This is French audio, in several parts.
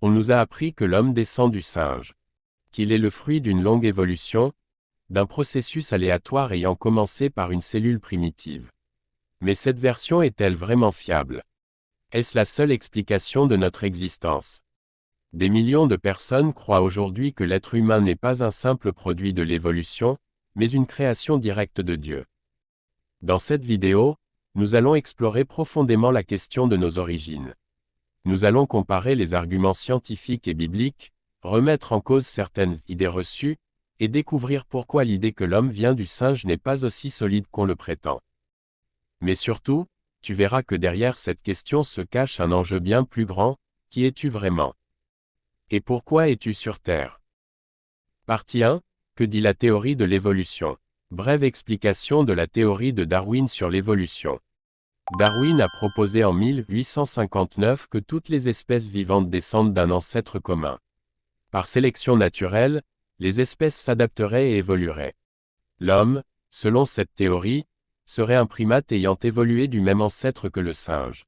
On nous a appris que l'homme descend du singe. Qu'il est le fruit d'une longue évolution, d'un processus aléatoire ayant commencé par une cellule primitive. Mais cette version est-elle vraiment fiable? Est-ce la seule explication de notre existence? Des millions de personnes croient aujourd'hui que l'être humain n'est pas un simple produit de l'évolution, mais une création directe de Dieu. Dans cette vidéo, nous allons explorer profondément la question de nos origines. Nous allons comparer les arguments scientifiques et bibliques, remettre en cause certaines idées reçues, et découvrir pourquoi l'idée que l'homme vient du singe n'est pas aussi solide qu'on le prétend. Mais surtout, tu verras que derrière cette question se cache un enjeu bien plus grand: qui es-tu vraiment? Et pourquoi es-tu sur Terre? Partie 1. Que dit la théorie de l'évolution? Brève explication de la théorie de Darwin sur l'évolution. Darwin a proposé en 1859 que toutes les espèces vivantes descendent d'un ancêtre commun. Par sélection naturelle, les espèces s'adapteraient et évolueraient. L'homme, selon cette théorie, serait un primate ayant évolué du même ancêtre que le singe.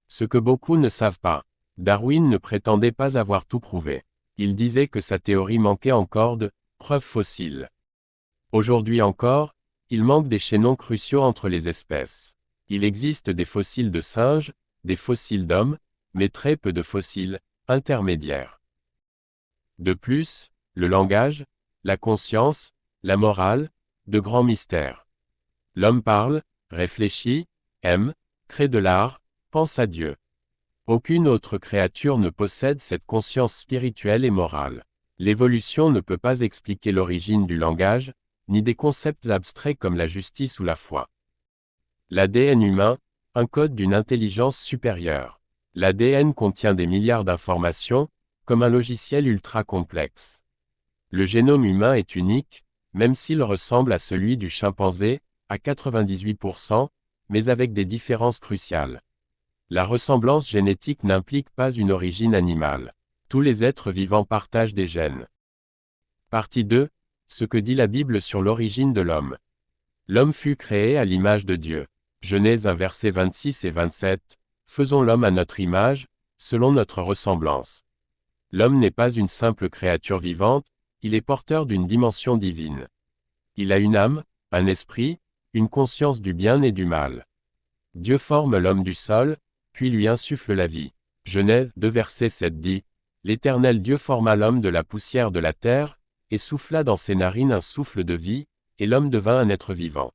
Ce que beaucoup ne savent pas, Darwin ne prétendait pas avoir tout prouvé. Il disait que sa théorie manquait encore de preuves fossiles. Aujourd'hui encore, il manque des chaînons cruciaux entre les espèces. Il existe des fossiles de singes, des fossiles d'hommes, mais très peu de fossiles intermédiaires. De plus, le langage, la conscience, la morale, de grands mystères. L'homme parle, réfléchit, aime, crée de l'art, pense à Dieu. Aucune autre créature ne possède cette conscience spirituelle et morale. L'évolution ne peut pas expliquer l'origine du langage, ni des concepts abstraits comme la justice ou la foi. L'ADN humain, un code d'une intelligence supérieure. L'ADN contient des milliards d'informations, comme un logiciel ultra complexe. Le génome humain est unique, même s'il ressemble à celui du chimpanzé, à 98%, mais avec des différences cruciales. La ressemblance génétique n'implique pas une origine animale. Tous les êtres vivants partagent des gènes. Partie 2. Ce que dit la Bible sur l'origine de l'homme. L'homme fut créé à l'image de Dieu. Genèse 1 versets 26 et 27. Faisons l'homme à notre image, selon notre ressemblance. L'homme n'est pas une simple créature vivante, il est porteur d'une dimension divine. Il a une âme, un esprit, une conscience du bien et du mal. Dieu forme l'homme du sol, puis lui insuffle la vie. Genèse 2 verset 7 dit: L'Éternel Dieu forma l'homme de la poussière de la terre, et souffla dans ses narines un souffle de vie, et l'homme devint un être vivant.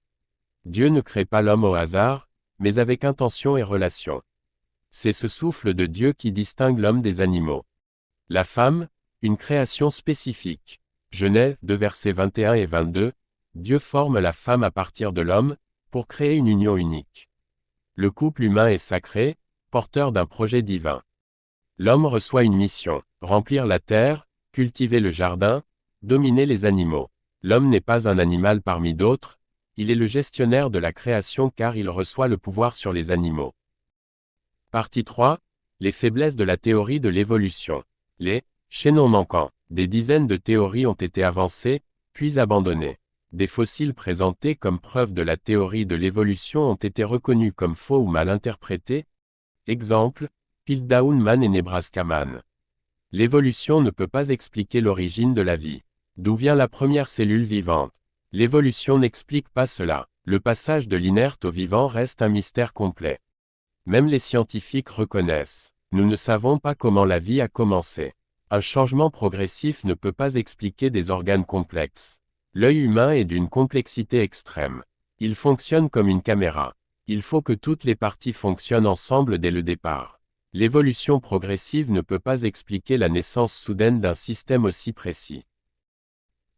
Dieu ne crée pas l'homme au hasard, mais avec intention et relation. C'est ce souffle de Dieu qui distingue l'homme des animaux. La femme, une création spécifique. Genèse 2 versets 21 et 22, Dieu forme la femme à partir de l'homme, pour créer une union unique. Le couple humain est sacré, porteur d'un projet divin. L'homme reçoit une mission: remplir la terre, cultiver le jardin, dominer les animaux. L'homme n'est pas un animal parmi d'autres, il est le gestionnaire de la création car il reçoit le pouvoir sur les animaux. Partie 3. Les faiblesses de la théorie de l'évolution. Les chaînons manquants. Des dizaines de théories ont été avancées, puis abandonnées. Des fossiles présentés comme preuve de la théorie de l'évolution ont été reconnus comme faux ou mal interprétés. Exemple, Piltdown Man et Nebraska Man. L'évolution ne peut pas expliquer l'origine de la vie. D'où vient la première cellule vivante? L'évolution n'explique pas cela. Le passage de l'inerte au vivant reste un mystère complet. Même les scientifiques reconnaissent: nous ne savons pas comment la vie a commencé. Un changement progressif ne peut pas expliquer des organes complexes. L'œil humain est d'une complexité extrême. Il fonctionne comme une caméra. Il faut que toutes les parties fonctionnent ensemble dès le départ. L'évolution progressive ne peut pas expliquer la naissance soudaine d'un système aussi précis.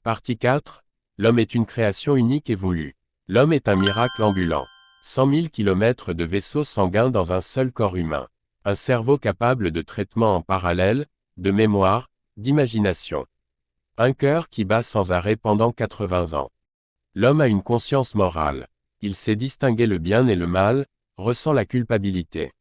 Partie 4. L'homme est une création unique et voulue. L'homme est un miracle ambulant. 100 000 km de vaisseaux sanguins dans un seul corps humain. Un cerveau capable de traitement en parallèle, de mémoire, d'imagination. Un cœur qui bat sans arrêt pendant 80 ans. L'homme a une conscience morale. Il sait distinguer le bien et le mal, ressent la culpabilité.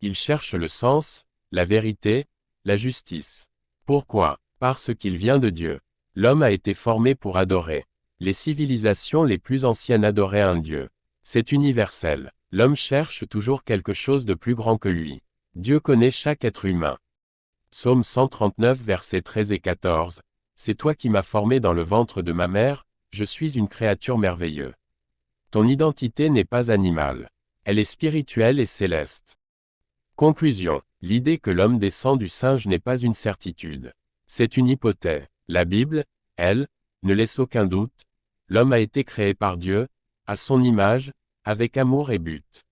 Il cherche le sens, la vérité, la justice. Pourquoi? Parce qu'il vient de Dieu. L'homme a été formé pour adorer. Les civilisations les plus anciennes adoraient un Dieu. C'est universel. L'homme cherche toujours quelque chose de plus grand que lui. Dieu connaît chaque être humain. Psaume 139 versets 13 et 14. C'est toi qui m'as formé dans le ventre de ma mère, je suis une créature merveilleuse. Ton identité n'est pas animale. Elle est spirituelle et céleste. Conclusion. L'idée que l'homme descend du singe n'est pas une certitude. C'est une hypothèse. La Bible, elle, ne laisse aucun doute. L'homme a été créé par Dieu, à son image, avec amour et but.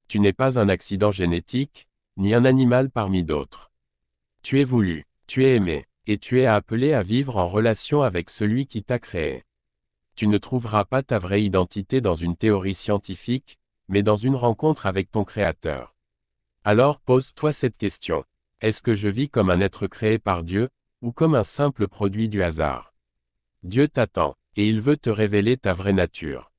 Tu n'es pas un accident génétique, ni un animal parmi d'autres. Tu es voulu, tu es aimé, et tu es appelé à vivre en relation avec celui qui t'a créé. Tu ne trouveras pas ta vraie identité dans une théorie scientifique, mais dans une rencontre avec ton Créateur. Alors pose-toi cette question. Est-ce que je vis comme un être créé par Dieu, ou comme un simple produit du hasard? Dieu t'attend, et il veut te révéler ta vraie nature.